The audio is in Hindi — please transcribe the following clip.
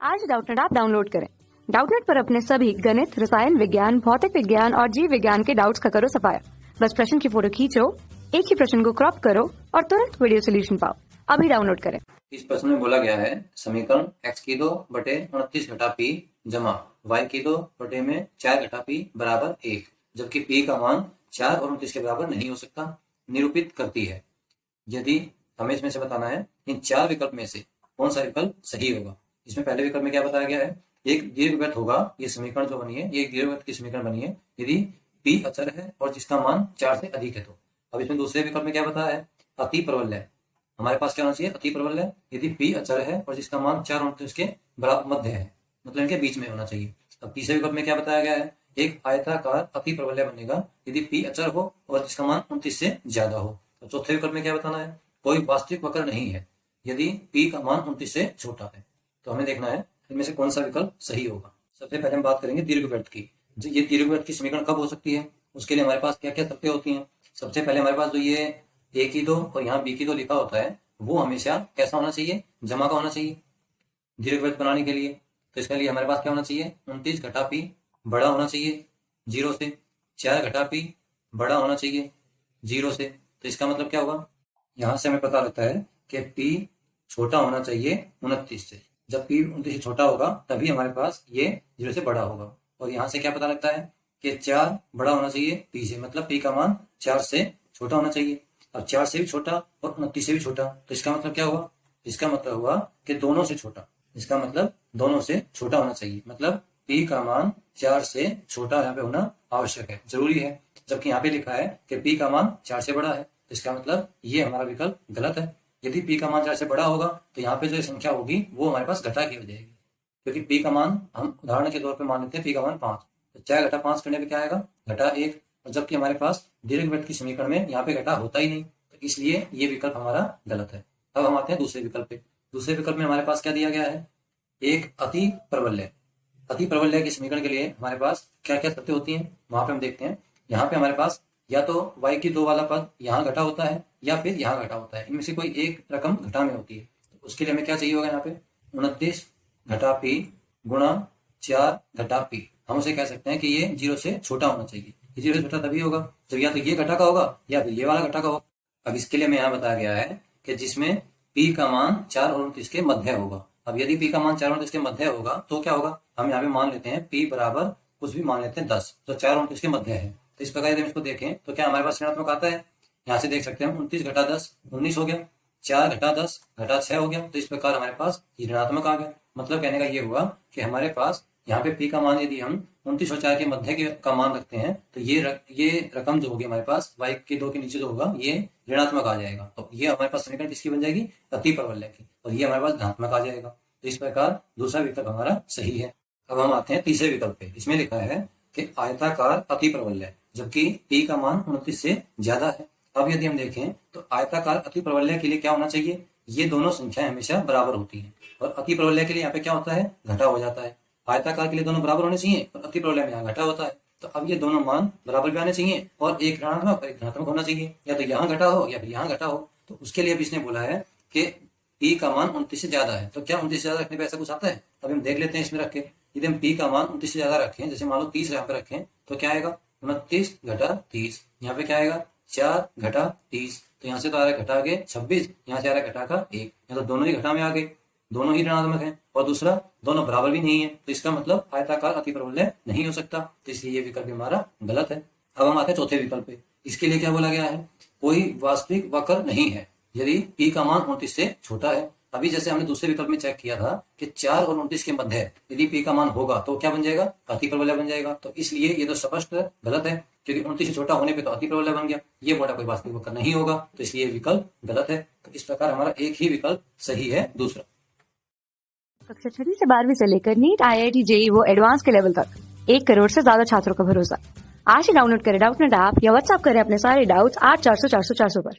आज डाउटनेट ऐप डाउनलोड करें। डाउटनेट पर अपने सभी गणित, रसायन विज्ञान, भौतिक विज्ञान और जीव विज्ञान के डाउट्स का करो सफाया। बस प्रश्न की फोटो खींचो, एक ही प्रश्न को क्रॉप करो और तुरंत वीडियो सोल्यूशन पाओ। अभी डाउनलोड करें। इस प्रश्न में बोला गया है समीकरण x की 2 बटे 29 घटा p जमा y की 2 बटे में 4 घटा p बराबर 1, जबकि p का मान 4 और 29 के बराबर नहीं हो सकता, निरूपित करती है। यदि हमें इसमें से बताना है इन चार विकल्प में से कौन सा विकल्प सही होगा। इसमें पहले विकल्प में क्या बताया गया है, एक दीर्घवृत्त होगा। ये समीकरण जो बनी है ये एक दीर्घवृत्त की समीकरण बनी है यदि p अचर है और जिसका मान 4 से अधिक है। तो अब इसमें दूसरे विकल्प में क्या बताया है, अति प्रबल है। हमारे पास क्या होना चाहिए, अति प्रबल है यदि p अचर है और जिसका मान 4 और 29 के बराबर मध्य है, मतलब इनके बीच में होना चाहिए। अब तीसरे विकल्प में क्या बताया गया है, एक आयताकार अति प्रबल बनेगा यदि p अचर हो और जिसका मान 29 से ज्यादा हो। तो चौथे विकल्प में क्या बताना है, कोई वास्तविक वक्र नहीं है यदि p का मान 29 से छोटा है। तो हमें देखना है इनमें से कौन सा विकल्प सही होगा। सबसे पहले हम बात करेंगे दीर्घवृत्त की। ये दीर्घवृत्त की समीकरण कब हो सकती है, उसके लिए हमारे पास क्या क्या शर्तें होती हैं। सबसे पहले हमारे पास जो ये a की 2 और यहाँ b की 2 लिखा होता है वो हमेशा कैसा होना चाहिए, जमा का होना चाहिए दीर्घवृत्त बनाने के लिए। तो इसके लिए हमारे पास क्या होना चाहिए, 29 घटा p बड़ा होना चाहिए 0 से, 4 घटा p बड़ा होना चाहिए 0 से। तो इसका मतलब क्या होगा, यहाँ से हमें पता लगता है कि p छोटा होना चाहिए 29 से। जब p 29 से छोटा होगा तभी हमारे पास ये 0 से बड़ा होगा। और यहाँ से क्या पता लगता है कि 4 बड़ा होना चाहिए p से, मतलब p का मान 4 से छोटा होना चाहिए। अब 4 से भी छोटा और 29 से भी छोटा, तो इसका मतलब क्या हुआ, इसका मतलब हुआ कि दोनों से छोटा। इसका मतलब दोनों से छोटा होना चाहिए, मतलब p का मान 4 से छोटा यहाँ पे होना आवश्यक है, जरूरी है। जबकि यहाँ पे लिखा है कि p का मान 4 से बड़ा है, तो इसका मतलब ये हमारा विकल्प गलत है। यदि p का मान 4 से बड़ा होगा तो यहाँ पे जो संख्या होगी वो हमारे पास घटा की हो जाएगी, क्योंकि p का मान हम उदाहरण के तौर पे मान लेते हैं p का मान 5, तो 4 घटा 5 करने पे क्या आएगा, घटा 1। और जबकि हमारे पास दीर्घवृत्त की समीकरण में यहाँ पे घटा होता ही नहीं, तो इसलिए ये विकल्प हमारा गलत है। अब हम आते हैं दूसरे विकल्प पे। दूसरे विकल्प में हमारे पास क्या दिया गया है, एक अति प्रबल्य। अति प्रबल्य की समीकरण के लिए हमारे पास क्या क्या शर्तें होती हैं वहां पे हम देखते हैं। यहाँ पे हमारे पास या तो y की 2 वाला पद यहाँ घटा होता है या फिर यहाँ घटा होता है, इनमें से कोई एक रकम घटा में होती है। तो उसके लिए हमें क्या चाहिए होगा, यहाँ पे 29 घटा p गुणा 4 घटा p। हम उसे कह सकते हैं कि ये 0 से छोटा होना चाहिए। ये 0 से छोटा तभी होगा जब या तो ये घटा का होगा या फिर ये वाला घटा का होगा। अब इसके लिए हमें यहाँ बताया गया है कि जिसमें p का मान 4 और 29 के मध्य होगा। अब यदि p का मान 4 और 29 के मध्य होगा तो क्या होगा, हम यहाँ पे मान लेते हैं p बराबर कुछ भी मान लेते हैं 10, तो 4 और 29 के मध्य है। तो इस प्रकार यदि हम इसको देखें तो क्या हमारे पास ऋणात्मक आता है। यहाँ से देख सकते हैं 29 घटा 10 19 हो गया, 4 घटा 10 घटा 6 हो गया, तो इस प्रकार हमारे पास ऋणात्मक आ गया। मतलब कहने का ये हुआ कि हमारे पास यहाँ पे p का मान यदि हम 29 और 4 के मध्य का मान रखते हैं तो ये रकम जो होगी हमारे पास y के 2 के नीचे जो होगा ये ऋणात्मक आ जाएगा। तो ये हमारे पास समीकरण किसकी बन जाएगी, अति प्रबल्य की, और ये हमारे पास धनात्मक आ जाएगा। तो इस प्रकार दूसरा विकल्प हमारा सही है। अब हम आते हैं तीसरे विकल्प पे। इसमें लिखा है कि आयताकार अति प्रबल्य, जबकि p का मान 29 से ज्यादा है। अब यदि हम देखें तो आयताकार अति प्रबल्य के लिए क्या होना चाहिए, ये दोनों संख्याएं हमेशा बराबर होती हैं, और अति प्रबल्य के लिए यहाँ पे क्या होता है, घटा हो जाता है। आयताकार के लिए दोनों बराबर होने चाहिए और अति प्रबल्य में यहाँ घटा होता है। तो अब ये दोनों मान बराबर भी आने चाहिए और एक ऋणात्मक और एक धनात्मक होना चाहिए, या तो यहाँ घटा हो या फिर यहाँ घटा हो। तो उसके लिए अब इसने बोला है कि p का मान 29 से ज्यादा है। तो क्या 29 से ज्यादा रखने पर ऐसा कुछ आता है, अभी हम देख लेते हैं इसमें रख के। यदि हम p का मान 29 से ज्यादा रखें, जैसे मान लो 30 यहाँ पे रखें, तो क्या आएगा 29 घटा 30, यहाँ पे क्या आएगा 4 घटा 30, तो यहाँ से तो आ रहा है घटा के 26, यहाँ से आ रहा है घटा का 1, यहाँ तो दोनों ही घटा में आ गए, दोनों ही ऋणात्मक है, और दूसरा दोनों बराबर भी नहीं है, तो इसका मतलब आयताकार अति प्रबल्य नहीं हो सकता। तो इसलिए ये विकल्प हमारा गलत है। अब हम आते हैं चौथे विकल्प पे। इसके लिए क्या बोला गया है, कोई वास्तविक वक्र नहीं है यदि p का मान 29 से छोटा है। अभी जैसे हमने दूसरे विकल्प में चेक किया था कि 4 और 29 के मध्य यदि p का मान होगा तो क्या बन जाएगा, अति प्रबल्य बन जाएगा। तो इसलिए ये तो स्पष्ट गलत है, क्योंकि 29 से छोटा होने पे तो अति प्रबल्य बन गया, ये बड़ा कोई वास्तविक वक्र नहीं होगा, तो इसलिए विकल्प गलत है। तो इस प्रकार हमारा एक ही विकल्प सही है, दूसरा। कक्षा 6 से 12वीं से लेकर नीट, IIT, JEE वो एडवांस के लेवल तक 1 करोड़ से ज्यादा छात्रों का भरोसा। आज ही डाउनलोड करें डाउटनेट ऐप या व्हाट्सएप करें अपने सारे डाउट्स 8400 400 400 पर।